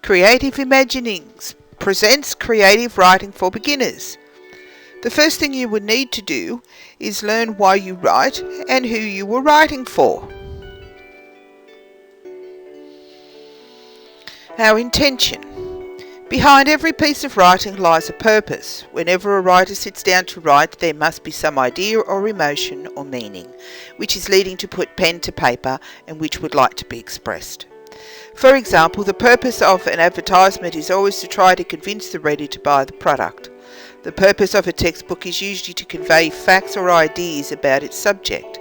Creative Imaginings presents creative writing for beginners. The first thing you would need to do is learn why you write and who you were writing for. Our intention. Behind every piece of writing lies a purpose. Whenever a writer sits down to write, there must be some idea or emotion or meaning, which is leading to put pen to paper and which would like to be expressed. For example, the purpose of an advertisement is always to try to convince the reader to buy the product. The purpose of a textbook is usually to convey facts or ideas about its subject.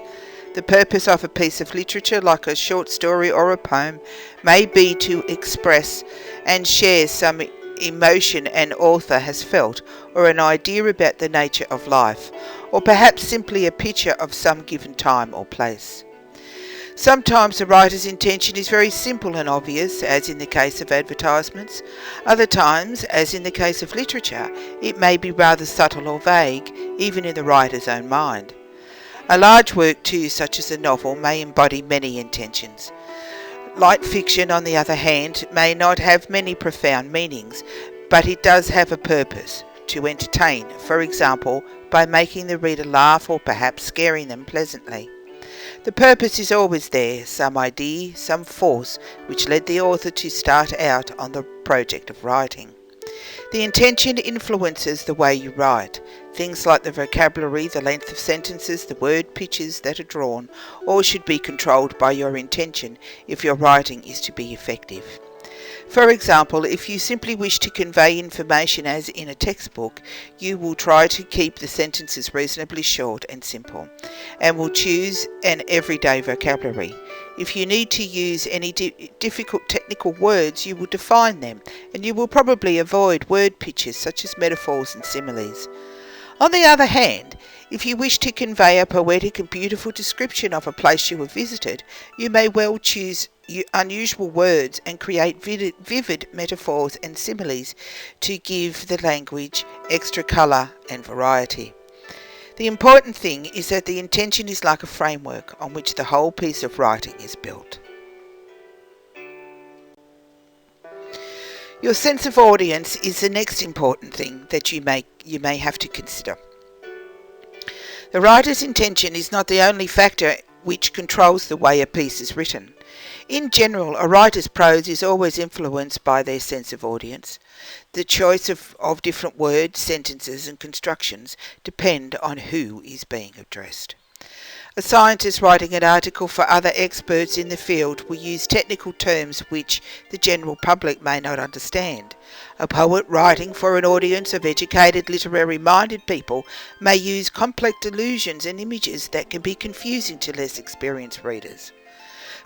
The purpose of a piece of literature, like a short story or a poem, may be to express and share some emotion an author has felt, or an idea about the nature of life, or perhaps simply a picture of some given time or place. Sometimes the writer's intention is very simple and obvious, as in the case of advertisements. Other times, as in the case of literature, it may be rather subtle or vague, even in the writer's own mind. A large work too, such as a novel, may embody many intentions. Light fiction, on the other hand, may not have many profound meanings, but it does have a purpose: to entertain, for example, by making the reader laugh or perhaps scaring them pleasantly. The purpose is always there, some idea, some force which led the author to start out on the project of writing. The intention influences the way you write. Things like the vocabulary, the length of sentences, the word pictures that are drawn, all should be controlled by your intention if your writing is to be effective. For example, if you simply wish to convey information as in a textbook, you will try to keep the sentences reasonably short and simple, and will choose an everyday vocabulary. If you need to use any difficult technical words, you will define them, and you will probably avoid word pictures such as metaphors and similes. On the other hand, if you wish to convey a poetic and beautiful description of a place you have visited, you may well choose unusual words and create vivid metaphors and similes to give the language extra colour and variety. The important thing is that the intention is like a framework on which the whole piece of writing is built. Your sense of audience is the next important thing that you may have to consider. The writer's intention is not the only factor which controls the way a piece is written. In general, a writer's prose is always influenced by their sense of audience. The choice of different words, sentences and constructions depend on who is being addressed. A scientist writing an article for other experts in the field will use technical terms which the general public may not understand. A poet writing for an audience of educated, literary-minded people may use complex allusions and images that can be confusing to less experienced readers.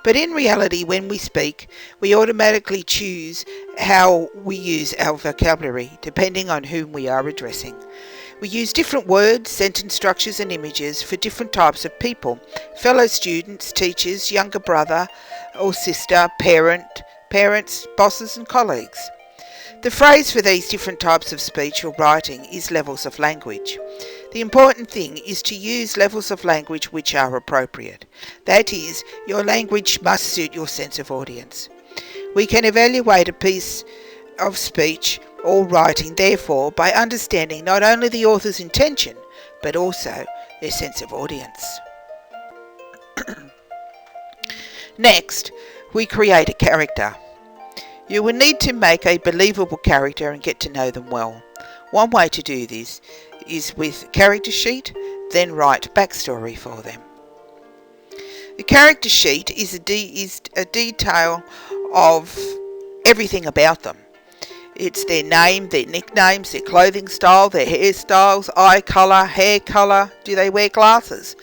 But in reality, when we speak, we automatically choose how we use our vocabulary, depending on whom we are addressing. We use different words, sentence structures and images for different types of people: fellow students, teachers, younger brother or sister, parents, bosses and colleagues. The phrase for these different types of speech or writing is levels of language. The important thing is to use levels of language which are appropriate. That is, your language must suit your sense of audience. We can evaluate a piece of speech or writing, therefore, by understanding not only the author's intention, but also their sense of audience. Next, we create a character. You will need to make a believable character and get to know them well. One way to do this is with character sheet, then write backstory for them. The character sheet is a detail of everything about them. It's their name, their nicknames, their clothing style, their hairstyles, eye colour, hair colour. Do they wear glasses?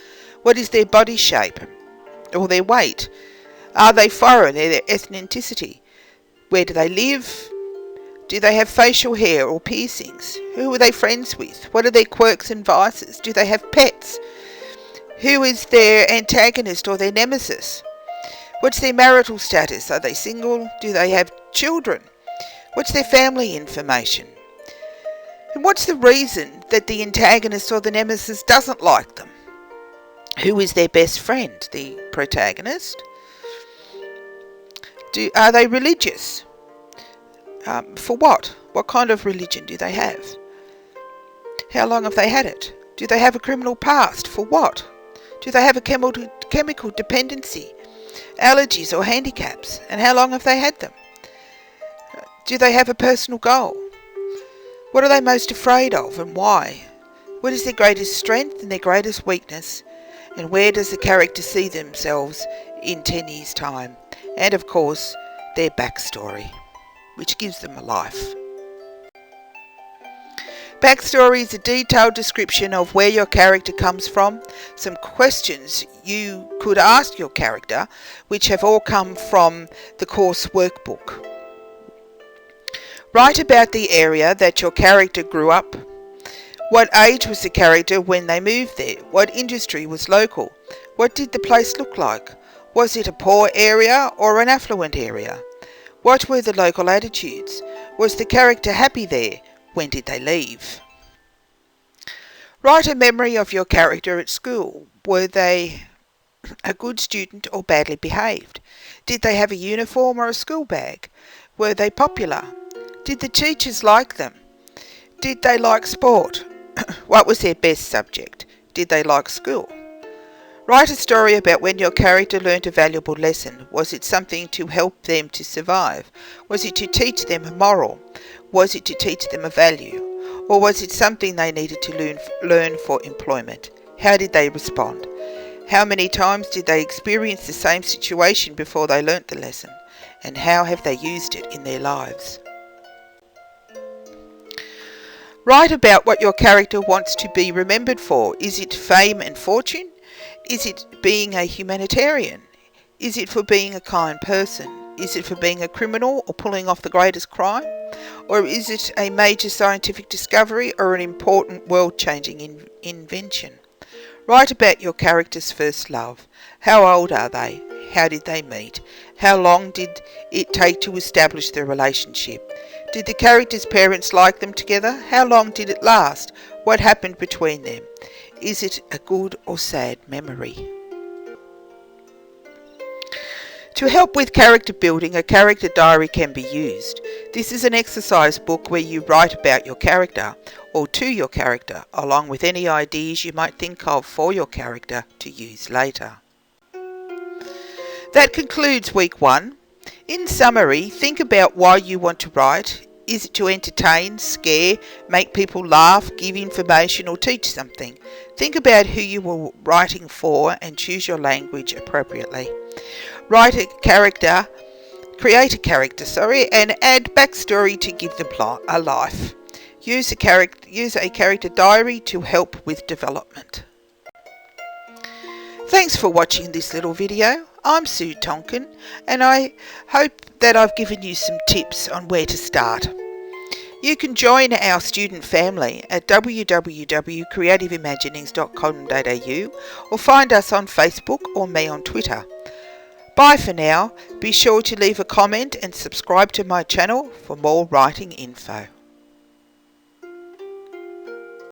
What is their body shape or their weight? Are they foreign? Their ethnicity? Where do they live? Do they have facial hair or piercings? Who are they friends with? What are their quirks and vices? Do they have pets? Who is their antagonist or their nemesis? What's their marital status? Are they single? Do they have children? What's their family information? And what's the reason that the antagonist or the nemesis doesn't like them? Who is their best friend? The protagonist? Are they religious? For what? What kind of religion do they have? How long have they had it? Do they have a criminal past? For what? Do they have a chemical dependency, allergies or handicaps? And how long have they had them? Do they have a personal goal? What are they most afraid of and why? What is their greatest strength and their greatest weakness? And where does the character see themselves in 10 years' time? And of course, their backstory, which gives them a life. Backstory is a detailed description of where your character comes from, some questions you could ask your character, which have all come from the course workbook. Write about the area that your character grew up. What age was the character when they moved there? What industry was local? What did the place look like? Was it a poor area or an affluent area? What were the local attitudes? Was the character happy there? When did they leave? Write a memory of your character at school. Were they a good student or badly behaved? Did they have a uniform or a school bag? Were they popular? Did the teachers like them? Did they like sport? What was their best subject? Did they like school? Write a story about when your character learnt a valuable lesson. Was it something to help them to survive? Was it to teach them a moral? Was it to teach them a value? Or was it something they needed to learn for employment? How did they respond? How many times did they experience the same situation before they learnt the lesson? And how have they used it in their lives? Write about what your character wants to be remembered for. Is it fame and fortune? Is it being a humanitarian? Is it for being a kind person? Is it for being a criminal or pulling off the greatest crime? Or is it a major scientific discovery or an important world-changing invention? Write about your character's first love. How old are they? How did they meet? How long did it take to establish their relationship? Did the character's parents like them together? How long did it last? What happened between them? Is it a good or sad memory? To help with character building, a character diary can be used. This is an exercise book where you write about your character or to your character, along with any ideas you might think of for your character to use later. That concludes week 1. In summary, think about why you want to write. Is it to entertain, scare, make people laugh, give information or teach something? Think about who you were writing for and choose your language appropriately. Create a character, and add backstory to give them a life. Use a character diary to help with development. Thanks for watching this little video. I'm Sue Tonkin, and I hope that I've given you some tips on where to start. You can join our student family at www.creativeimaginings.com.au or find us on Facebook or me on Twitter. Bye for now. Be sure to leave a comment and subscribe to my channel for more writing info.